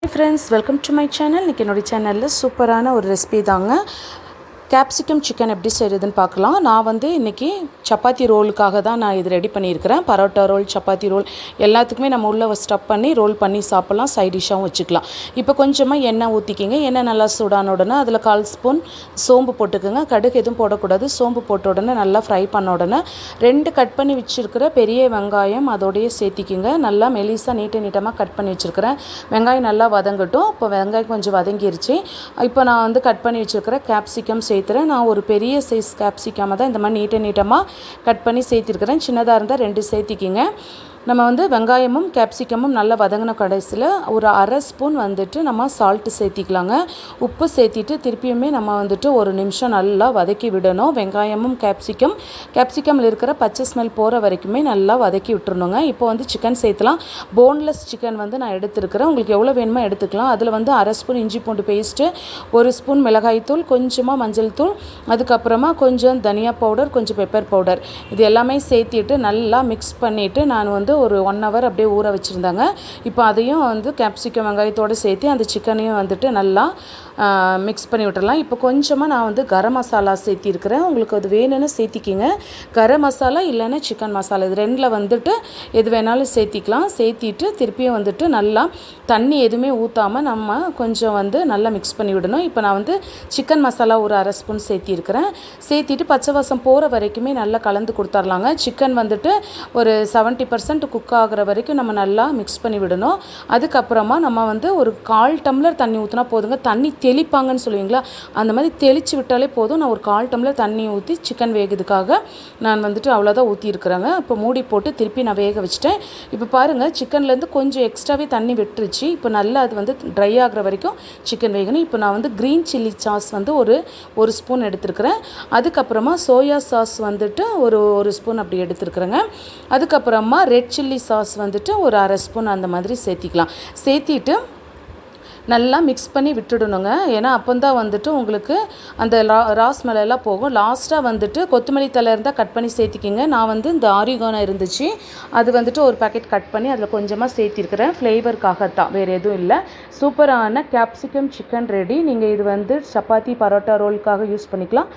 Hi friends, welcome to my channel. இன்னைக்கு என்னோட சேனலில் சூப்பரான ஒரு ரெசிபி தாங்க. கேப்சிகம் சிக்கன் எப்படி செய்கிறதுன்னு பார்க்கலாம். நான் வந்து இன்றைக்கி சப்பாத்தி ரோலுக்காக தான் நான் இது ரெடி பண்ணியிருக்கிறேன். பரோட்டா ரோல், சப்பாத்தி ரோல் எல்லாத்துக்குமே நம்ம உள்ளே ஸ்டப் பண்ணி ரோல் பண்ணி சாப்பிட்லாம். சைட் டிஷ்ஷாகவும் வச்சுக்கலாம். இப்போ கொஞ்சமாக எண்ணெய் ஊற்றிக்கிங்க. எண்ணெய் நல்லா சூடான உடனே அதில் 1/4 ஸ்பூன் சோம்பு போட்டுக்குங்க. கடுகு எதுவும் போடக்கூடாது. சோம்பு போட்ட உடனே நல்லா ஃப்ரை பண்ண உடனே 2 கட் பண்ணி வச்சுருக்கிற பெரிய வெங்காயம் அதோடையே சேர்த்திக்கிங்க. நல்லா மெலிசாக நீட்டமாக கட் பண்ணி வச்சுருக்கிறேன். வெங்காயம் நல்லா வதங்கட்டும். இப்போ வெங்காயம் கொஞ்சம் வதங்கிருச்சு. இப்போ நான் வந்து கட் பண்ணி வச்சுருக்கிற கேப்சிகம் சேர்த்துறேன். நான் ஒரு பெரிய சைஸ் கேப்சிகம் தான் இந்த மாதிரி நீட்டமாக கட் பண்ணி சேர்த்திருக்கிறேன். சின்னதாக இருந்தால் 2 சேர்த்திக்கிங்க. நம்ம வந்து வெங்காயமும் கேப்சிகமும் நல்லா வதங்கின கடைசியில் ஒரு 1/2 ஸ்பூன் வந்துட்டு நம்ம சால்ட்டு சேர்த்திக்கலாங்க. உப்பு சேர்த்திட்டு திருப்பியுமே நம்ம வந்துட்டு 1 நிமிஷம் நல்லா வதக்கி விடணும். வெங்காயமும் கேப்சிகமில் இருக்கிற பச்சை ஸ்மெல் போகிற வரைக்குமே நல்லா வதக்கி விட்டுருணுங்க. இப்போ வந்து சிக்கன் சேர்த்துலாம். போன்லெஸ் சிக்கன் வந்து நான் எடுத்துருக்கிறேன். உங்களுக்கு எவ்வளோ வேணுமோ எடுத்துக்கலாம். அதில் வந்து 1/2 ஸ்பூன் இஞ்சி பூண்டு பேஸ்ட்டு, 1 ஸ்பூன் மிளகாய்த்தூள், கொஞ்சமாக மஞ்சள் தூள், அதுக்கப்புறமா கொஞ்சம் தனியா பவுடர், கொஞ்சம் பெப்பர் பவுடர், இது எல்லாமே சேர்த்திட்டு நல்லா மிக்ஸ் பண்ணிவிட்டு நான் வந்து ஒரு 1 ஹவர் அப்படியே ஊற வச்சுருந்தாங்க. இப்போ அதையும் வந்து கேப்சிகம் வெங்காயத்தோடு சேர்த்து அந்த சிக்கனையும் வந்துட்டு நல்லா மிக்ஸ் பண்ணி விட்டுடலாம். இப்போ கொஞ்சமாக நான் வந்து கரம் மசாலா சேர்த்திருக்கிறேன். உங்களுக்கு அது வேணும்னு சேர்த்திக்கிங்க. கரம் மசாலா இல்லைன்னா சிக்கன் மசாலா, இது 2ல் வந்துட்டு எது வேணாலும் சேர்த்திக்கலாம். சேர்த்திட்டு திருப்பியும் வந்துட்டு நல்லா தண்ணி எதுவுமே ஊற்றாமல் நம்ம கொஞ்சம் வந்து நல்லா மிக்ஸ் பண்ணி விடணும். இப்போ நான் வந்து சிக்கன் மசாலா ஒரு 1/2 ஸ்பூன் சேர்த்திருக்கிறேன். சேர்த்திட்டு பச்சை வாசம் போகிற வரைக்குமே நல்லா கலந்து கொடுத்துர்லாங்க. சிக்கன் வந்துட்டு ஒரு 70% குக் ஆகிற வரைக்கும் நம்ம நல்லா மிக்ஸ் பண்ணி விடணும். அதுக்கப்புறமா நம்ம வந்து ஒரு 1/4 டம்ளர் தண்ணி ஊற்றினா போதுங்க. தண்ணி தெளிப்பாங்கன்னு சொல்லுவீங்களா, அந்த மாதிரி தெளித்து விட்டாலே போதும். நான் ஒரு 1/4 டம்ளர் தண்ணி ஊற்றி சிக்கன் வேகிறதுக்காக நான் வந்துட்டு அவ்வளோதான் ஊற்றிருக்கிறேங்க. இப்போ மூடி போட்டு திருப்பி நான் வேக வச்சுட்டேன். இப்போ பாருங்கள், சிக்கன்லேருந்து கொஞ்சம் எக்ஸ்ட்ராவே தண்ணி விட்டுருச்சு. இப்போ நல்லா அது வந்து ட்ரை ஆகிற வரைக்கும் சிக்கன் வேகணும். இப்போ நான் வந்து க்ரீன் சில்லி சாஸ் வந்து ஒரு ஸ்பூன் எடுத்துருக்கிறேன். அதுக்கப்புறமா சோயா சாஸ் வந்துட்டு ஒரு ஸ்பூன் அப்படி எடுத்துருக்குறேங்க. அதுக்கப்புறமா ரெட் சில்லி சாஸ் வந்துட்டு ஒரு 1/2 ஸ்பூன் அந்த மாதிரி சேர்த்திக்கலாம். சேர்த்திட்டு நல்லா மிக்ஸ் பண்ணி விட்டுடணுங்க. ஏன்னா அப்போ தான் வந்துட்டு உங்களுக்கு அந்த ரா ஸ்மெல்லாம் போகும். லாஸ்ட்டாக வந்துட்டு கொத்தமல்லி தழை இருந்தால் கட் பண்ணி சேர்த்திக்கிங்க. நான் வந்து இந்த ஆரிகானோ இருந்துச்சு, அது வந்துட்டு ஒரு பேக்கெட் கட் பண்ணி அதில் கொஞ்சமாக சேர்த்திருக்கிறேன். ஃப்ளேவருக்காகத்தான், வேறு எதுவும் இல்லை. சூப்பரான கேப்சிகம் சிக்கன் ரெடி. நீங்கள் இது வந்து சப்பாத்தி பரோட்டா ரோலுக்காக யூஸ் பண்ணிக்கலாம்.